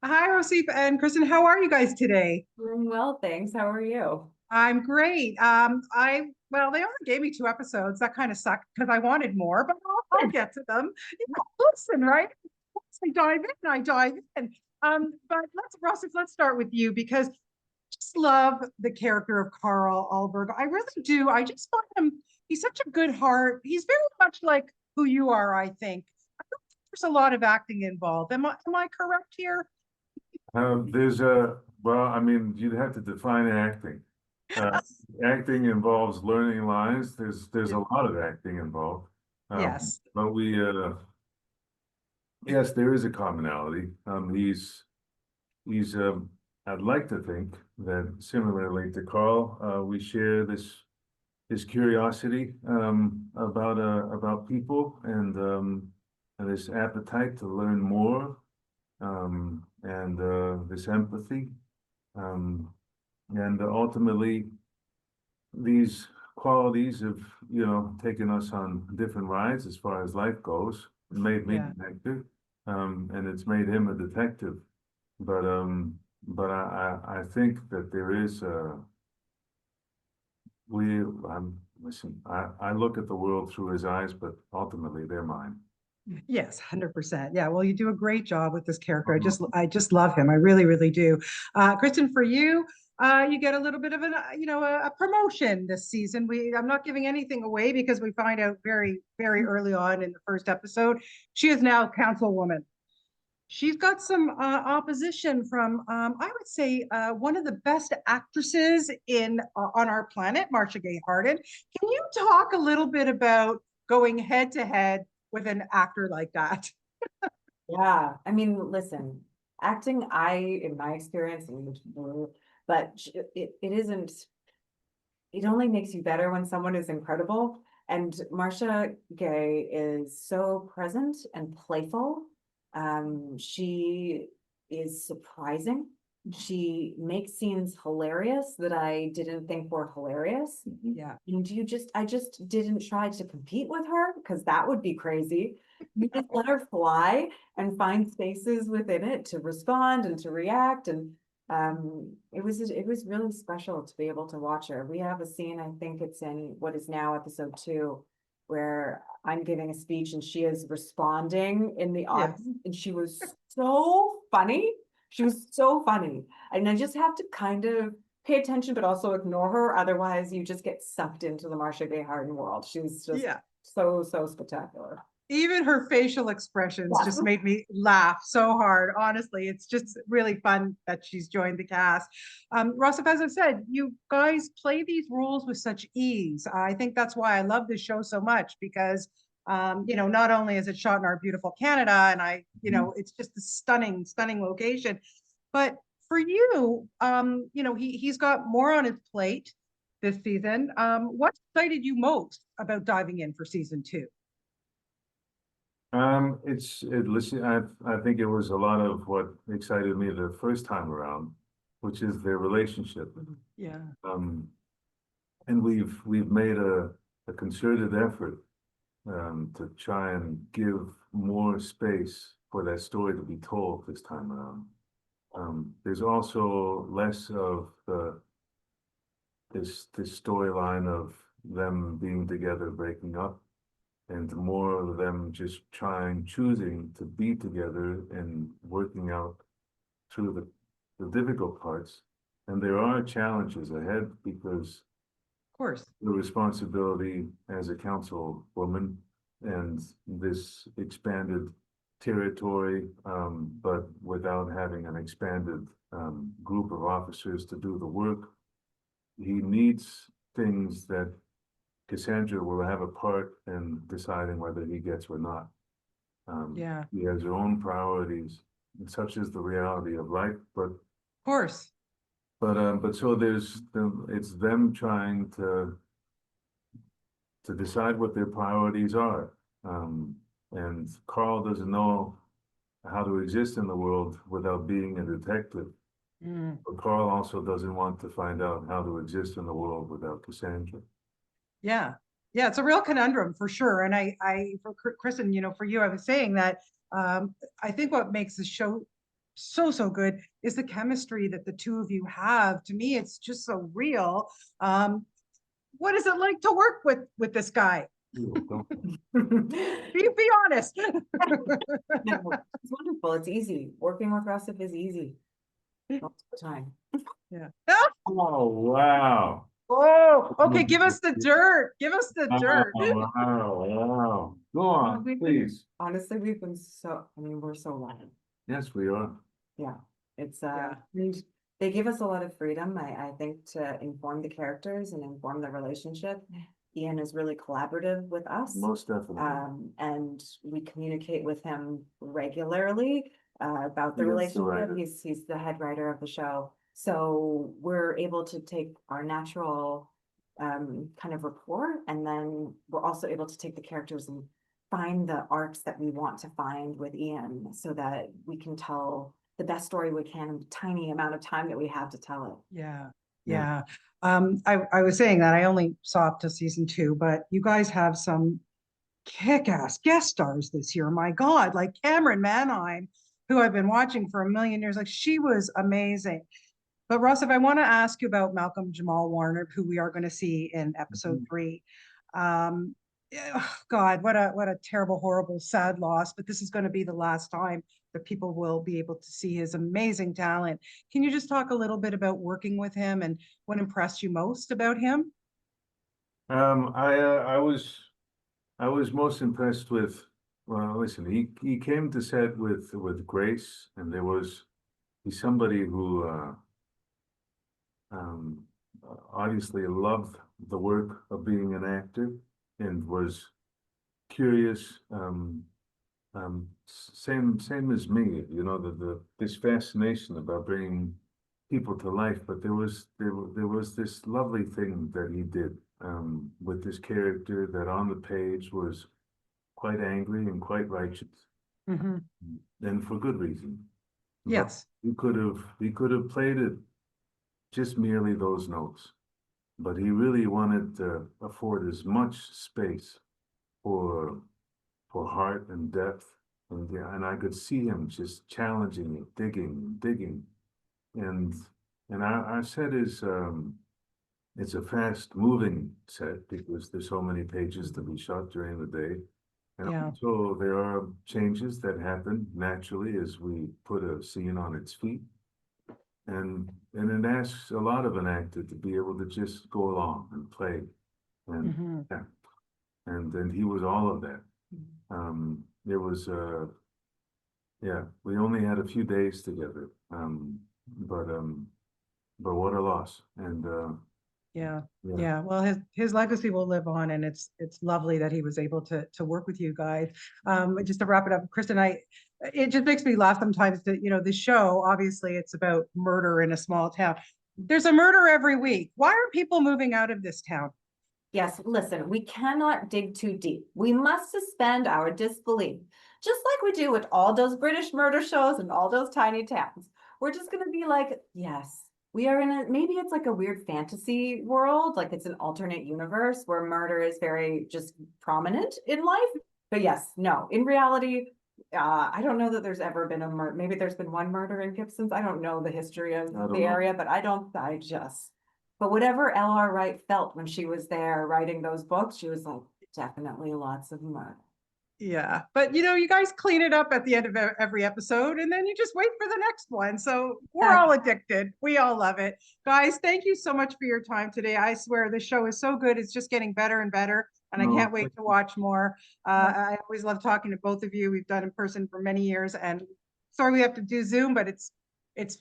Hi, Rossif and Kristen. How are you guys today? Doing well, thanks. How are you? I'm great. They only gave me 2 episodes. That kind of sucked because I wanted more, but I'll get to them. Listen, right? Once I dive in, I dive in. But let's start with you because I just love the character of Carl Alberg. I really do. I just find he's such a good heart. He's very much like who you are, I think. I don't think there's a lot of acting involved. Am I correct here? I mean, you'd have to define acting. Uh, Acting involves learning lines. There's a lot of acting involved. Yes. But yes, there is a commonality. He's, I'd like to think that similarly to Carl, we share this curiosity about people and this appetite to learn more and this empathy. Um, and ultimately, these qualities have, taken us on different rides as far as life goes. It made me Yeah. an actor, and it's made him a detective. But I think that there is listen, I look at the world through his eyes, but ultimately they're mine. Yes, 100%. Yeah, well, you do a great job with this character. I just love him. I really, really do. Kristen, for you, you get a little bit of a promotion this season. I'm not giving anything away because we find out very, very early on in the first episode. She is now councilwoman. She's got some opposition from, I would say, one of the best actresses in on our planet, Marcia Gay Harden. Can you talk a little bit about going head to head with an actor like that? Yeah, I mean, listen, acting, in my experience, but it isn't, it only makes you better when someone is incredible. And Marcia Gay is so present and playful. She is surprising. She makes scenes hilarious that I didn't think were hilarious. Yeah. And I just didn't try to compete with her because that would be crazy. You just let her fly and find spaces within it to respond and to react. And it was really special to be able to watch her. We have a scene, I think it's in what is now episode 2, where I'm giving a speech and she is responding in the Yes. audience, and she was so funny. She was so funny. And I just have to kind of pay attention, but also ignore her. Otherwise, you just get sucked into the Marcia Gay Harden world. She was just Yeah. so spectacular. Even her facial expressions Yes. just made me laugh so hard. Honestly, it's just really fun that she's joined the cast. Rossif, as I said, you guys play these roles with such ease. I think that's why I love this show so much because, not only is it shot in our beautiful Canada, and it's just a stunning, stunning location, but for you, he's got more on his plate this season. What excited you most about diving in for season 2? Listen, I think it was a lot of what excited me the first time around, which is their relationship. Yeah. Um, and we've made a concerted effort to try and give more space for that story to be told this time around. There's also less of this storyline of them being together, breaking up, and more of them just choosing to be together and working out through the difficult parts. And there are challenges ahead because Of course. the responsibility as a councilwoman and this expanded territory, but without having an expanded group of officers to do the work. He needs things that Cassandra will have a part in deciding whether he gets or not. Yeah. He has her own priorities, and such is the reality of life. Of course. But so it's them trying to decide what their priorities are. And Carl doesn't know how to exist in the world without being a detective. Mm. But Carl also doesn't want to find out how to exist in the world without Cassandra. Yeah. Yeah, it's a real conundrum for sure. And for Kristen, for you, I was saying that I think what makes the show so good is the chemistry that the two of you have. To me, it's just so real. What is it like to work with this guy? Be honest. No, it's wonderful. It's easy. Working with Rossif is easy. Most of the time. Yeah. Oh, wow. Oh, okay. Give us the dirt. Give us the dirt. Wow. Go on, please. Honestly, we've been so, I mean, we're so lucky. Yes, we are. Yeah, it's, Yeah. and they give us a lot of freedom, I think, to inform the characters and inform the relationship. Ian is really collaborative with us. Most definitely. And we communicate with him regularly, about the He is the relationship. writer. He's the head writer of the show. So we're able to take our natural, kind of rapport, and then we're also able to take the characters and find the arcs that we want to find with Ian so that we can tell the best story we can in the tiny amount of time that we have to tell it. Yeah. Yeah. Yeah. I was saying that I only saw up to season 2, but you guys have some kick-ass guest stars this year. My God, like Cameron Manheim, who I've been watching for a million years. Like, she was amazing. But Ross, if I want to ask you about Malcolm Jamal Warner, who we are going to see in episode 3, God, what a terrible, horrible, sad loss. But this is going to be the last time that people will be able to see his amazing talent. Can you just talk a little bit about working with him and what impressed you most about him? I was most impressed with, well, listen, he came to set with grace, and he's somebody who um obviously loved the work of being an actor and was curious, same as me, you know, this fascination about bringing people to life. But there was this lovely thing that he did with this character that on the page was quite angry and quite righteous, Mm-hmm. and for good reason. But Yes. he could have played it just merely those notes, but he really wanted to afford as much space for heart and depth, and yeah, and I could see him just challenging it, digging, and our set is it's a fast moving set because there's so many pages to be shot during the day. And Yeah. so there are changes that happen naturally as we put a scene on its feet. And it asks a lot of an actor to be able to just go along and play. And Mm-hmm. yeah. And he was all of that. It was yeah, we only had a few days together. But what a loss. And Yeah. yeah. Yeah. Well, his legacy will live on, and it's lovely that he was able to work with you guys. Just to wrap it up, Kristen, it just makes me laugh sometimes that, you know, the show, obviously it's about murder in a small town. There's a murder every week. Why are people moving out of this town? Yes, listen, we cannot dig too deep. We must suspend our disbelief, just like we do with all those British murder shows and all those tiny towns. We're just gonna be like, yes, we are in maybe it's like a weird fantasy world, like it's an alternate universe where murder is very just prominent in life. But yes, no, in reality, I don't know that there's ever been a murder. Maybe there's been one murder in Gibson's. I don't know the history of don't the know. area, but but whatever L.R. Wright felt when she was there writing those books, she was like, definitely lots of murder. Yeah, but you know, you guys clean it up at the end of every episode, and then you just wait for the next one. So we're all addicted. We all love it. Guys, thank you so much for your time today. I swear this show is so good. It's just getting better and better, and I can't wait to watch more. I always love talking to both of you. We've done in person for many years, and sorry we have to do Zoom, but it's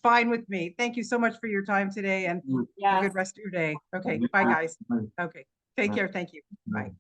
fine with me. Thank you so much for your time today, and have a good rest of your day. Okay, bye guys. Okay, take care. Thank you. Bye.